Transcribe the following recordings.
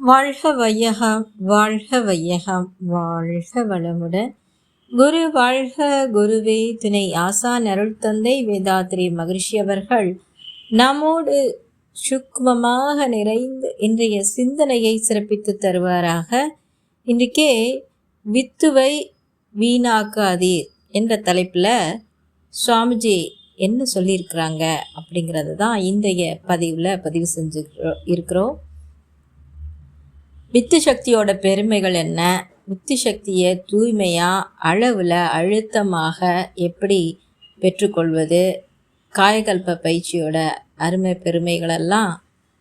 வாழ்க வையகம், வாழ்க வையகம், வாழ்க வளமுடன். குரு வாழ்க, குருவே துணை. ஆசான் அருள் தந்தை வேதாத்ரி மகரிஷி அவர்கள் நம்மோடு சுக்மமாக நிறைந்து இன்றைய சிந்தனையை சிறப்பித்து தருவாராக. இன்றைக்கே வித்துவை வீணாக்காதீர் என்ற தலைப்பில் சுவாமிஜி என்ன சொல்லியிருக்கிறாங்க அப்படிங்கிறது தான் இன்றைய பதிவு செஞ்சு இருக்கிறோம். வித்து சக்தியோட பெருமைகள் என்ன, வித்து சக்தியை தூய்மையாக அளவில் அழுத்தமாக எப்படி பெற்றுக்கொள்வது, காயகல்ப பயிற்சியோட அருமை பெருமைகளெல்லாம்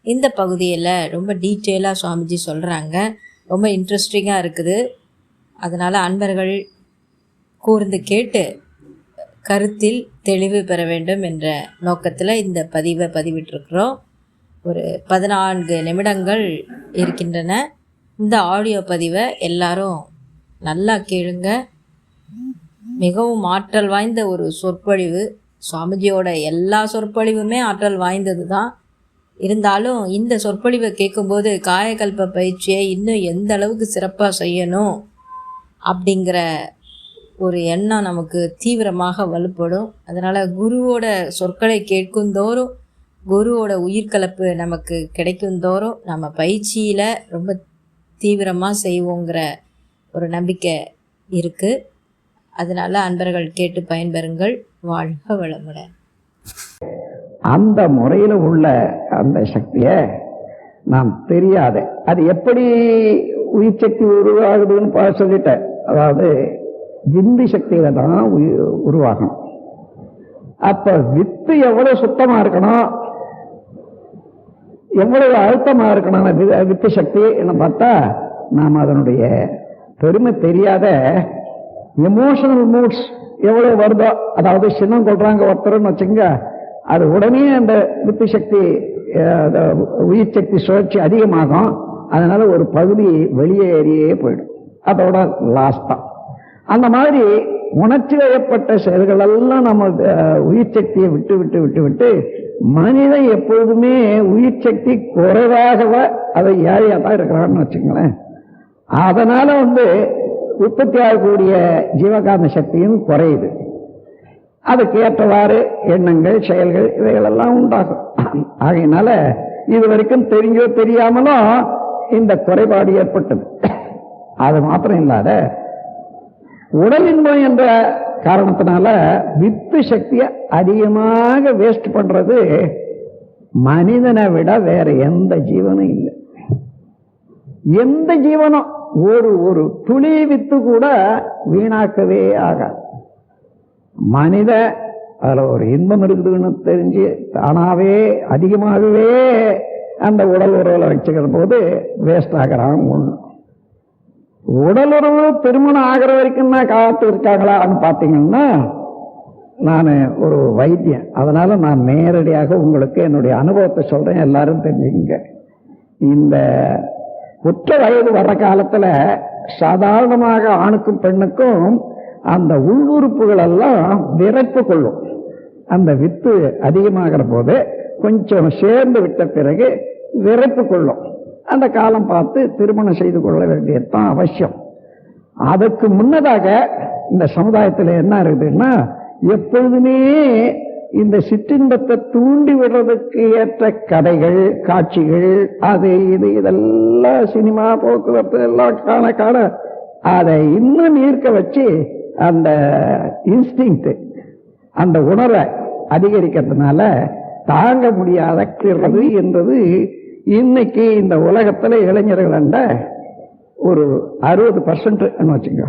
இந்த பகுதியில் ரொம்ப டீட்டெயிலாக சுவாமிஜி சொல்கிறாங்க. ரொம்ப இன்ட்ரெஸ்டிங்காக இருக்குது. அதனால் அன்பர்கள் கூர்ந்து கேட்டு கருத்தில் தெளிவு பெற வேண்டும் என்ற நோக்கத்தில் இந்த பதிவை பதிவிட்டிருக்கிறோம். ஒரு 14 நிமிடங்கள் இருக்கின்றன. இந்த ஆடியோ பதிவை எல்லாரும் நல்லா கேளுங்க. மிகவும் ஆற்றல் வாய்ந்த ஒரு சொற்பொழிவு. சுவாமிஜியோட எல்லா சொற்பொழிவுமே ஆற்றல் வாய்ந்தது தான். இருந்தாலும் இந்த சொற்பொழிவை கேட்கும்போது காயகல்ப பயிற்சியை இன்னும் எந்த அளவுக்கு சிறப்பாக செய்யணும் அப்படிங்கிற ஒரு எண்ணம் நமக்கு தீவிரமாக வலுப்படும். அதனால் குருவோட சொற்களை கேட்குந்தோறும், குருவோட உயிர்கலப்பு நமக்கு கிடைக்குந்தோறும் நம்ம பயிற்சியில் ரொம்ப தீவிரமாக செய்வோங்கிற ஒரு நம்பிக்கை இருக்குது. அதனால் அன்பர்கள் கேட்டு பயன்பெறுங்கள். வாழ்க வளமுடன். அந்த முறையில் உள்ள அந்த சக்தியை நாம் தெரியாத, அது எப்படி உயிர் சக்தி உருவாகுதுன்னு சொல்லிட்டேன். அதாவது விந்து சக்தியில தான் உருவாகணும். அப்ப வித்து எவ்வளவு சுத்தமா இருக்கணும், எவ்வளவு அழுத்தமா இருக்கணும் வித்து சக்தி என்ன பார்த்தா, நாம் அதனுடைய பெருமை தெரியாத எமோஷனல் மூட்ஸ் எவ்வளவு வருதோ, அதாவது சின்னம் கொள்றாங்க ஒருத்தர்னு வச்சுங்க, அது உடனே அந்த வித்து சக்தி உயிர் சக்தி சுழற்சி அதிகமாகும். அதனால ஒரு பகுதி வெளியேறியே போயிடும். அதோட லாஸ்ட் தான். அந்த மாதிரி உணர்ச்சி வயப்பட்ட செயல்கள் எல்லாம் நம்ம உயிர் சக்தியை விட்டு விட்டு விட்டு விட்டு மனிதன் எப்பொழுதுமே உயிர் சக்தி குறைவாகவா அதை ஏழையா தான் இருக்கிறான்னு வச்சுங்களேன். அதனால உற்பத்தி ஆகக்கூடிய ஜீவகாந்த சக்தியும் குறையுது. அதுக்கு ஏற்றவாறு எண்ணங்கள், செயல்கள் இவைகளெல்லாம் உண்டாகும். ஆகையினால இது வரைக்கும் தெரிஞ்சோ தெரியாமலோ இந்த குறைபாடு ஏற்பட்டது. அது மாத்திரம் இல்லாத உடலின் நோய் என்ற காரணத்தினால வித்து சக்தியை அதிகமாக வேஸ்ட் பண்றது மனிதனை விட வேற எந்த ஜீவனும் இல்லை. எந்த ஜீவனும் ஒரு துளி வித்து கூட வீணாக்கவே ஆகாது. மனித அதுல ஒரு இன்பம் இருக்குதுன்னு தெரிஞ்சு தானாவே அதிகமாகவே அந்த உடல் உறவுல வச்சுக்கிற போது வேஸ்ட் ஆகிறான். ஒண்ணு, உடல் உறவு திருமணம் ஆகிற வரைக்கும் தான் காத்து இருக்காங்களான்னு பார்த்தீங்கன்னா, நான் ஒரு வைத்தியன், அதனால நான் நேரடியாக உங்களுக்கு என்னுடைய அனுபவத்தை சொல்றேன், எல்லாரும் தெரிஞ்சுக்கங்க. இந்த உச்ச வயது வர்ற காலத்துல சாதாரணமாக ஆணுக்கும் பெண்ணுக்கும் அந்த உள்ளுறுப்புகள் எல்லாம் விரைப்பு கொள்ளும். அந்த வித்து அதிகமாகிற போது கொஞ்சம் சேர்ந்து விட்ட பிறகு விரைப்பு கொள்ளும். அந்த காலம் பார்த்து திருமணம் செய்து கொள்ள வேண்டியதுதான் அவசியம். அதுக்கு முன்னதாக இந்த சமுதாயத்தில் என்ன இருக்குதுன்னா, எப்பொழுதுமே இந்த சிற்றின்பத்தை தூண்டி விடுறதுக்கு ஏற்ற கதைகள், காட்சிகள், அது இது இதெல்லாம் சினிமா, போக்குவரத்து எல்லாம் காண காண அதை இன்னும் ஈர்க்க வச்சு அந்த இன்ஸ்டிங், அந்த உணர்வை அதிகரிக்கிறதுனால தாங்க முடியாத என்றது இன்னைக்கு இந்த உலகத்துல இளைஞர்கள் ஒரு 60% வச்சுங்க.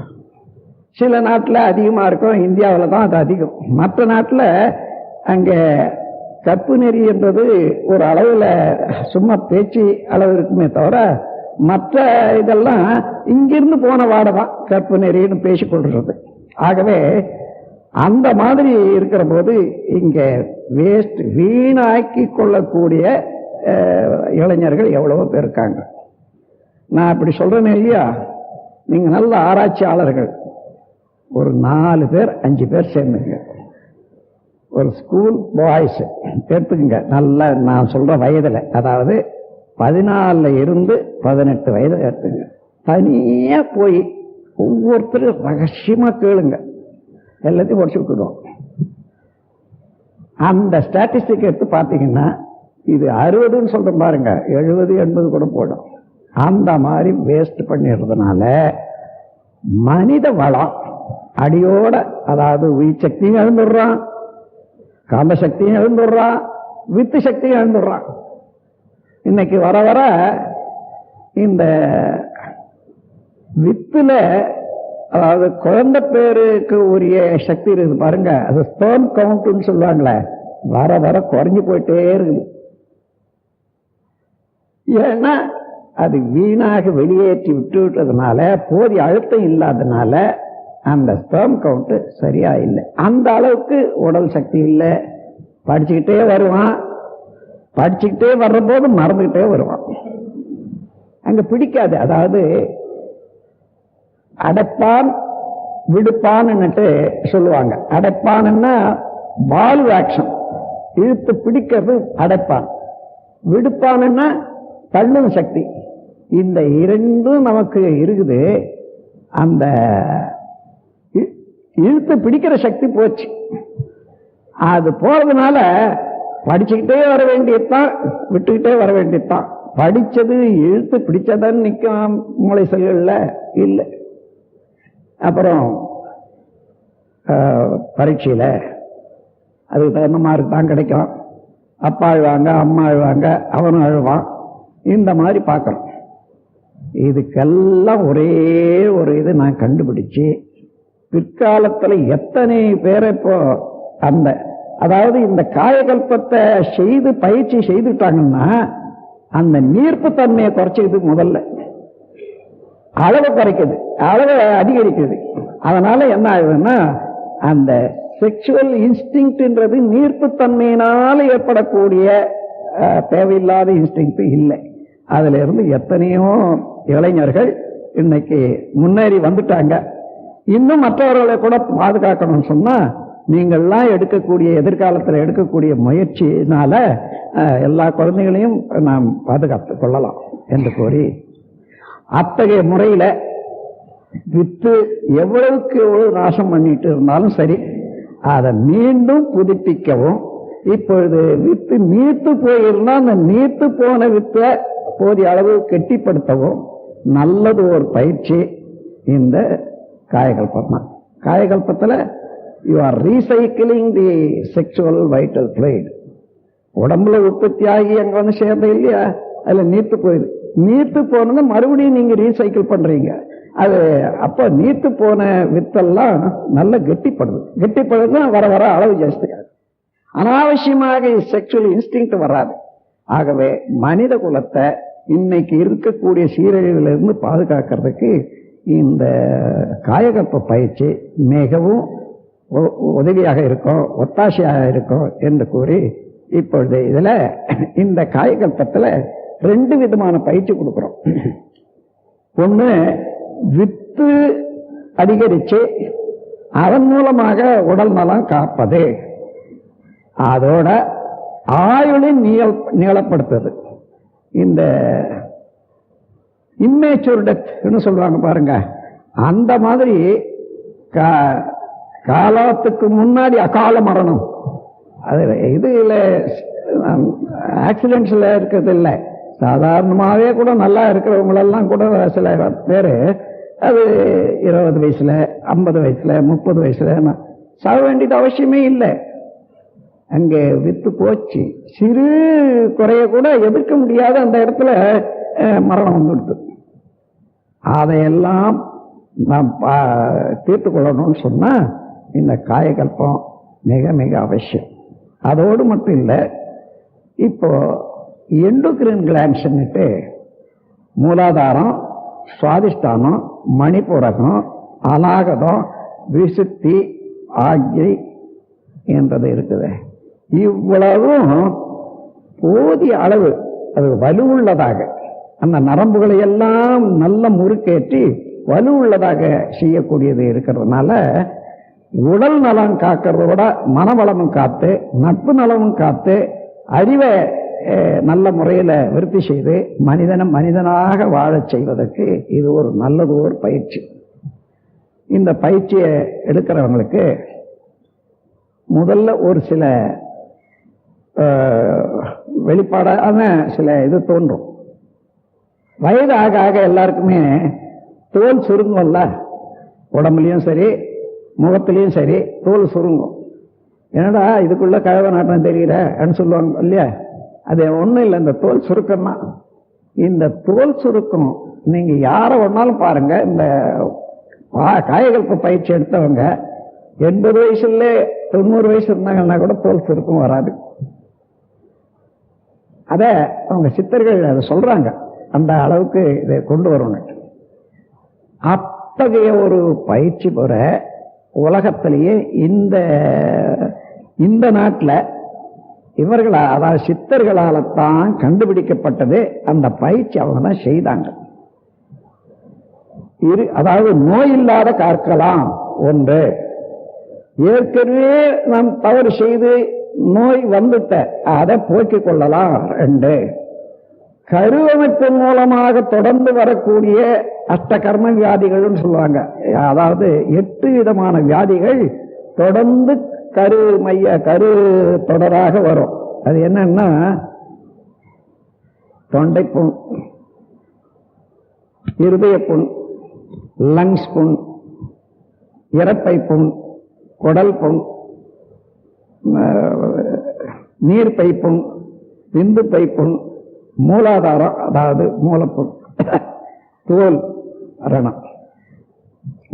சில நாட்டில் அதிகமா இருக்கும், இந்தியாவில் தான் அது அதிகம். மற்ற நாட்டில் அங்க கற்பு நெறி என்றது ஒரு அளவுல சும்மா பேச்சு அளவு இருக்குமே தவிர, மற்ற இதெல்லாம் இங்கிருந்து போன வாடதான் கற்பு நெறின்னு பேசிக்கொள்றது. ஆகவே அந்த மாதிரி இருக்கிற போது இங்க வேஸ்ட் வீணாக்கி கொள்ளக்கூடிய இளைஞர்கள் எவ்வளவோ பேர் இருக்காங்க. நான் இப்படி சொல்றேன்னு இல்லையா, நீங்க நல்ல ஆராய்ச்சியாளர்கள் ஒரு 4 பேர் 5 பேர் சேர்ந்துங்க, ஒரு ஸ்கூல் பாய்ஸ் எடுத்துக்கங்க, நல்ல நான் சொல்ற வயதுல, அதாவது 14 இருந்து 18 வயது எடுத்துங்க. தனியா போய் ஒவ்வொருத்தரும் ரகசியமா கேளுங்க, எல்லாத்தையும் உடச்சு விட்டுடுவோம். அந்த ஸ்டாட்டிஸ்டிக் எடுத்து பார்த்தீங்கன்னா இது 60ன்னு சொல்ற பாருங்க, 70 80 கூட போடும். அந்த மாதிரி வேஸ்ட் பண்ணிடுறதுனால மனித வளம் அடியோட, அதாவது உயிர் சக்தியும் எழுந்துடுறான், காந்த சக்தியும் எழுந்துடுறான், வித்து சக்தியும் எழுந்துடுறான். இன்னைக்கு வர வர இந்த வித்துல, அதாவது குழந்தை பேருக்கு உரிய சக்தி இருக்குது பாருங்க, அது ஸ்பெர்ம் கவுண்ட்னு சொல்லுவாங்களே, வர வர குறைஞ்சு போயிட்டே இருக்குது. ஏன்னா அது வீணாக வெளியேற்றி விட்டுவிட்டதுனால, போதிய அழுத்தம் இல்லாததுனால அந்த ஸ்பெர்ம் கவுண்ட் சரியா இல்லை. அந்த அளவுக்கு உடல் சக்தி இல்லை. படிச்சுக்கிட்டே வருவான், படிச்சுக்கிட்டே வர்ற போது மறந்துகிட்டே வருவான். அங்க பிடிக்காது. அதாவது அடைப்பான் விடுப்பான்னுட்டு சொல்லுவாங்க. அடைப்பான்னா வால்வ் ஆக்ஷன், இழுத்து பிடிக்கிறது அடைப்பான். விடுப்பான்னா தள்ளும் சக்தி. இந்த இரண்டும் நமக்கு இருக்குது. அந்த இழுத்து பிடிக்கிற சக்தி போச்சு. அது போறதுனால படிச்சுக்கிட்டே வர வேண்டியதுதான், விட்டுக்கிட்டே வர வேண்டியதுதான். படிச்சது இழுத்து பிடிச்சதான் நிற்கும் மூளை செல்கள்ல இல்லை. அப்புறம் பரீட்சையில அதுக்கு தகுந்த மார்க் தான் கிடைக்கும். அப்பா அழுவாங்க, அம்மா அழுவாங்க, அவனும் அழுவான். இந்த மாதிரி பார்க்கணும். இதுக்கெல்லாம் ஒரே ஒரு இது நான் கண்டுபிடிச்சு, பிற்காலத்தில் எத்தனை பேரை இப்போ அந்த, அதாவது இந்த காயகல்பத்தை செய்து பயிற்சி செய்துட்டாங்கன்னா அந்த நீர்ப்பு தன்மையை குறைச்சிக்குது. முதல்ல அளவை குறைக்குது, அளவை அதிகரிக்குது. அதனால என்ன ஆகுதுன்னா, அந்த செக்ஷுவல் இன்ஸ்டிங்க்ட்ன்றது நீர்ப்பு தன்மையினால ஏற்படக்கூடிய தேவையில்லாத இன்ஸ்டிங்க்ட் இல்லை. அதுல இருந்து எத்தனையோ இளைஞர்கள் இன்னைக்கு முன்னேறி வந்துட்டாங்க. இன்னும் மற்றவர்களை கூட பாதுகாக்கணும்னு சொன்னா, நீங்கள்லாம் எடுக்கக்கூடிய எதிர்காலத்தில் எடுக்கக்கூடிய முயற்சியினால எல்லா குழந்தைகளையும் நாம் பாதுகாத்துக் கொள்ளலாம் என்று கூறி, அத்தகைய முறையில வித்து எவ்வளவுக்கு எவ்வளவு நாசம் பண்ணிட்டு இருந்தாலும் சரி, அதை மீண்டும் புதுப்பிக்கவும், இப்பொழுது வித்து நீர்த்து போயிருந்தா அந்த நீர்த்து போன வித்தை போதிய அளவு கெட்டிப்படுத்தவும் நல்லது ஒரு பயிற்சி இந்த காயகல்பம் தான். காயகல்பத்தில் you are recycling the sexual vital fluid. உடம்புல உற்பத்தி ஆகி அங்க வந்து சேர்ந்த இல்லையா, அதுல நீர்த்து போயிடுது. நீர்த்து போனது மறுபடியும் நீங்க ரீசைக்கிள் பண்றீங்க. அது அப்ப நீர்த்து போன வித்தெல்லாம் நல்ல கெட்டிப்படுது. கெட்டிப்படுதுன்னா வர வர அளவு ஜாஸ்தியாது. அனாவசியமாக செக்ஷுவல் இன்ஸ்டிங்க்ட் வராது. ஆகவே மனித குலத்தை இன்னைக்கு இருக்கக்கூடிய சீரழிவிலிருந்து பாதுகாக்கிறதுக்கு இந்த காயகல்ப பயிற்சி மிகவும் உதவியாக இருக்கும், ஒத்தாசையாக இருக்கும் என்று கூறி, இப்பொழுது இதுல இந்த காயகல்பத்துல 2 விதமான பயிற்சி கொடுக்கிறோம். ஒண்ணு வித்து அதிகரிச்சு அதன் மூலமாக உடல் நலம் காப்பது, அதோட ஆயுளின் நீளப்படுத்துறது. இந்த இம்மேச்சூர் டெத்னு சொல்லுவாங்க பாருங்க, அந்த மாதிரி காலத்துக்கு முன்னாடி அகால மரணம். அது இதுல ஆக்சிடென்ட்ஸ்ல இருக்கிறது இல்லை, சாதாரணமாகவே கூட நல்லா இருக்கிறவங்களெல்லாம் கூட சில பேர் அது 20 வயசுல 50 வயசுல 30 வயசுல சாக வேண்டியது அவசியமே இல்லை. அங்கே வித்து போச்சு, சிறு குறைய கூட எதிர்க்க முடியாத அந்த இடத்துல மரணம் வந்துடுது. அதையெல்லாம் நாம் தீர்த்து கொள்ளணும்னு சொன்னா இந்த காயகல்பம் மிக மிக அவசியம். அதோடு மட்டும் இல்லை, இப்போ எண்டோக்ரைன் கிளாண்ட்ஸ்ன்னுட்டு மூலாதாரம், சுவாதிஷ்டானம், மணிப்பூரகம், அநாகதம், விசுத்தி, ஆக்ஞை என்றது இருக்குது. இவ்வளவும் போதிய அளவு அது வலுவுள்ளதாக அந்த நரம்புகளை எல்லாம் நல்ல முறுக்கேற்றி வலுவுள்ளதாக செய்யக்கூடியது இருக்கிறதுனால உடல் நலம் காக்கிறத விட மனவளமும் காத்து, நட்பு நலமும் காத்து, அறிவை நல்ல முறையில் விருத்தி செய்து மனிதனாக வாழச் செய்வதற்கு இது ஒரு நல்லது ஒரு பயிற்சி. இந்த பயிற்சியை எடுக்கிறவங்களுக்கு முதல்ல ஒரு சில வெளிப்பாடான சில இது தோன்றும். வயது ஆக ஆக எல்லாருக்குமே தோல் சுருங்கும்ல, உடம்புலையும் சரி முகத்திலையும் சரி தோல் சுருங்கும். என்னடா இதுக்குள்ள கழக நாட்டம் தெரியலன்னு சொல்லுவாங்க இல்லையா? அது ஒன்றும் இல்லை, இந்த தோல் சுருக்கம்னா. இந்த தோல் சுருக்கம் நீங்க யாரை ஒன்னாலும் பாருங்க, இந்த காயகல்ப பயிற்சி எடுத்தவங்க 80 வயசுல 90 வயசு இருந்தாங்கன்னா கூட தோல் சுருக்கம் வராது. அத அவங்க சித்தர்கள் அதை சொல்றாங்க, அந்த அளவுக்கு இதை கொண்டு வரணும். அத்தகைய ஒரு பயிற்சி பெற உலகத்திலேயே இந்த நாட்டில் இவர்களால், அதாவது சித்தர்களால தான் கண்டுபிடிக்கப்பட்டது. அந்த பயிற்சி அவங்க தான் செய்தாங்க. அதாவது நோய் இல்லாத காக்கலாம் ஒன்று, ஏற்கனவே நாம் தவறு செய்து நோய் வந்துட்ட அதை போக்கிக் கொள்ளலாம் 2, கருவமைப்பின் மூலமாக தொடர்ந்து வரக்கூடிய அஷ்டகர்ம வியாதிகள்னு சொல்லுவாங்க. அதாவது 8 விதமான வியாதிகள் தொடர்ந்து கரு தொடராக வரும். அது என்னன்னா தொண்டை புண், இருதய புண், லங்ஸ் புண், இறப்பை புண், குடல் புண், நீர்ப்பை புண், விந்து பை புண், மூலாதாரம் அதாவது மூலப்புண், தோல் ரணம்,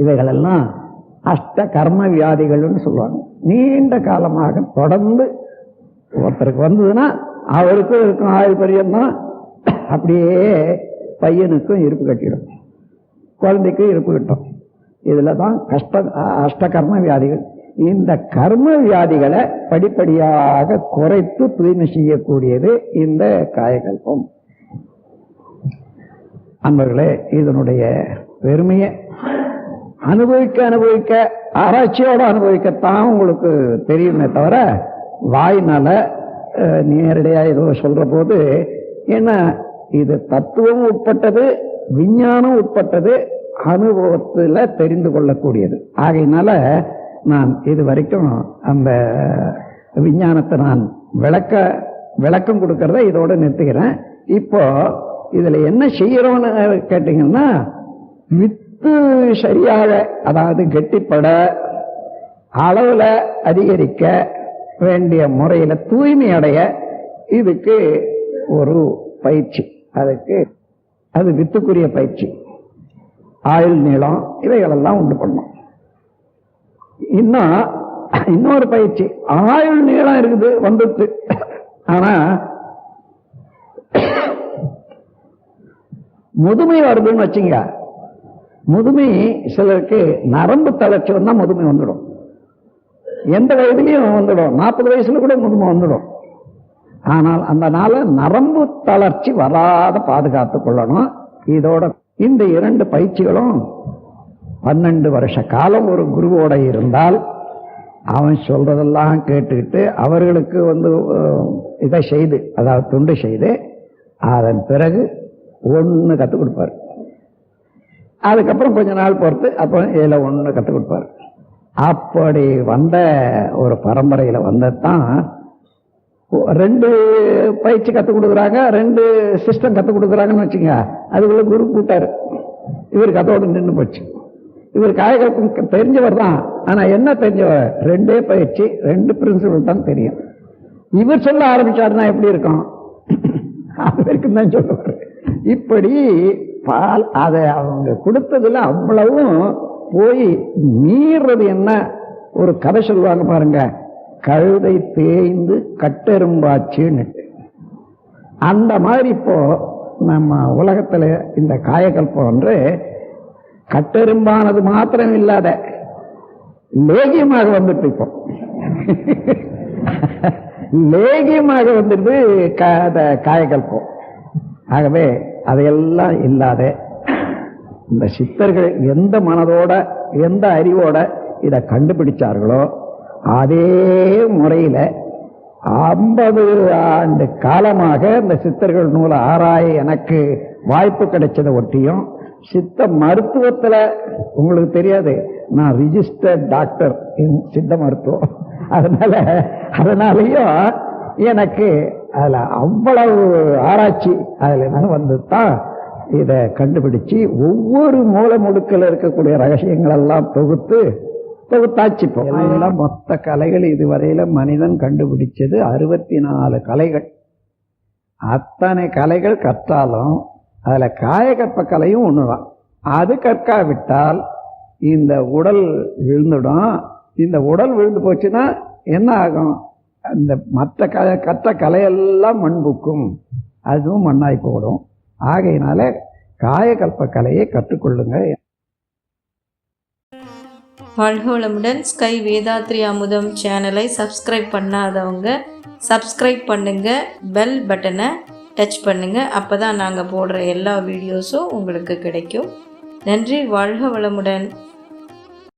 இவைகளெல்லாம் அஷ்ட கர்ம வியாதிகள்னு சொல்லுவாங்க. நீண்ட காலமாக தொடர்ந்து ஒருத்தருக்கு வந்ததுன்னா அவருக்கும் இருக்கும் ஆயுள் பரியந்தான். அப்படியே பையனுக்கும் இருப்பு கட்டிடும், குழந்தைக்கும் இருப்பு கட்டும். இதுல தான் அஷ்ட கர்ம வியாதிகள். இந்த கர்ம வியாதிகளை படிப்படியாக குறைத்து தூய்மை செய்யக்கூடியது இந்த காயகல்பம். அன்பர்களே, இதனுடைய பெருமையை அனுபவிக்க ஆராய்ச்சியோட அனுபவிக்கத்தான் உங்களுக்கு தெரியுமே தவிர வாய்னால நேரடியா ஏதோ சொல்ற போது, ஏன்னா இது தத்துவம் உட்பட்டது, விஞ்ஞானம் உட்பட்டது, அனுபவத்தில் தெரிந்து கொள்ளக்கூடியது. ஆகையினால நான் இது வரைக்கும் அந்த விஞ்ஞானத்தை நான் விளக்கம் கொடுக்கறத இதோட நிறுத்துகிறேன். இப்போ இதுல என்ன செய்யறோம்னு கேட்டீங்கன்னா, வித்து சரியாக, அதாவது கெட்டிப்பட அளவுல அதிகரிக்க வேண்டிய முறையில தூய்மை அடைய இதுக்கு ஒரு பயிற்சி. அது வித்துக்குரிய பயிற்சி. ஆயுள் நீளம் இவைகளெல்லாம் உண்டு பண்ணும். இன்னொரு பயிற்சி, ஆயுள் நீளம் இருக்குது வந்துட்டு, ஆனா முதுமை வருதுன்னு வச்சுங்க. முதுமை சிலருக்கு நரம்பு தளர்ச்சி வந்தா முதுமை வந்துடும். எந்த வயதுலயும் வந்துடும், 40 வயசுல கூட முதுமை வந்துடும். ஆனால் அந்த நாள நரம்பு தளர்ச்சி வராத பாதுகாத்துக் கொள்ளணும். இதோட இந்த 2 பயிற்சிகளும் 12 வருஷ காலம் ஒரு குருவோட இருந்தால் அவன் சொல்றதெல்லாம் கேட்டுக்கிட்டு அவர்களுக்கு இதை செய்து, அதாவது துண்டு செய்து, அதன் பிறகு ஒன்று கற்றுக் கொடுப்பார். அதுக்கப்புறம் கொஞ்ச நாள் பொறுத்து அப்புறம் இதில் ஒன்று கற்றுக் கொடுப்பார். அப்படி வந்த ஒரு பரம்பரையில் வந்ததான் 2 பயிற்சி கற்றுக் கொடுக்குறாங்க, 2 சிஸ்டம் கற்றுக் கொடுக்குறாங்கன்னு வச்சுங்க. அதுக்குள்ள குரு கூட்டாரு, இவருக்கு அதோடு நின்று போச்சு. இவர் காயகல்பம் தெரிஞ்சவர் தான், ஆனா என்ன தெரிஞ்சவர், 2 பயிற்சி 2 பிரின்சிபல் தான் தெரியும். இவர் சொல்ல ஆரம்பிச்சாருன்னா எப்படி இருக்கும், அது வரைக்கும் தான் சொல்லுவார். இப்படி அதை அவங்க கொடுத்ததுல அவ்வளவும் போய் மீறது. என்ன ஒரு கதை சொல்லுவாங்க பாருங்க, கழுதை தேய்ந்து கட்டெரும்பாச்சுன்னு. அந்த மாதிரி இப்போ நம்ம உலகத்துல இந்த காயகல்பம் ஒன்று கட்டெரும்பானது மாத்திரம் இல்லாத லேகியமாக வந்துட்டு, இப்போ லேகியமாக வந்துட்டு காயகல்பம். ஆகவே அதையெல்லாம் இல்லாத இந்த சித்தர்கள் எந்த மனதோட எந்த அறிவோட இதை கண்டுபிடிச்சார்களோ அதே முறையில 50 ஆண்டு காலமாக இந்த சித்தர்கள் நூலை ஆராய எனக்கு வாய்ப்பு கிடைச்சதை ஒட்டியும், சித்த மருத்துவத்துல உங்களுக்கு தெரியாது, நான் ரிஜிஸ்டர்ட் டாக்டர் இன் சித்த மருத்துவம். அதனாலயும் எனக்கு அதுல அவ்வளவு ஆராய்ச்சி அதுல இருந்து வந்து தான் இதை கண்டுபிடிச்சு ஒவ்வொரு மூல முடுக்கில் இருக்கக்கூடிய ரகசியங்கள் எல்லாம் தொகுத்தாச்சுப்போம். அதெல்லாம் மொத்த கலைகள் இதுவரையில மனிதன் கண்டுபிடிச்சது 64 கலைகள். அத்தனை கலைகள் கற்றாலும் அதுல காயகற்ப கலையும் ஒண்ணுதான். அது கற்காவிட்டால் இந்த உடல் விழுந்துடும். இந்த உடல் விழுந்து போச்சுன்னா என்ன ஆகும்? அந்த மற்ற கற்ற கலையெல்லாம் மண்புக்கும், அதுவும் மண்ணாய் போடும். ஆகையினால காயகல்ப கலையை கற்றுக்கொள்ளுங்க. வாழ்க வளமுடன். ஸ்கை வேதாத்ரி அமுதம் சேனலை சப்ஸ்கிரைப் பண்ணாதவங்க சப்ஸ்கிரைப் பண்ணுங்க, பெல் பட்டனை டச் பண்ணுங்க. அப்போ தான் நாங்கள் போடுற எல்லா வீடியோஸும் உங்களுக்கு கிடைக்கும். நன்றி. வாழ்க வளமுடன்.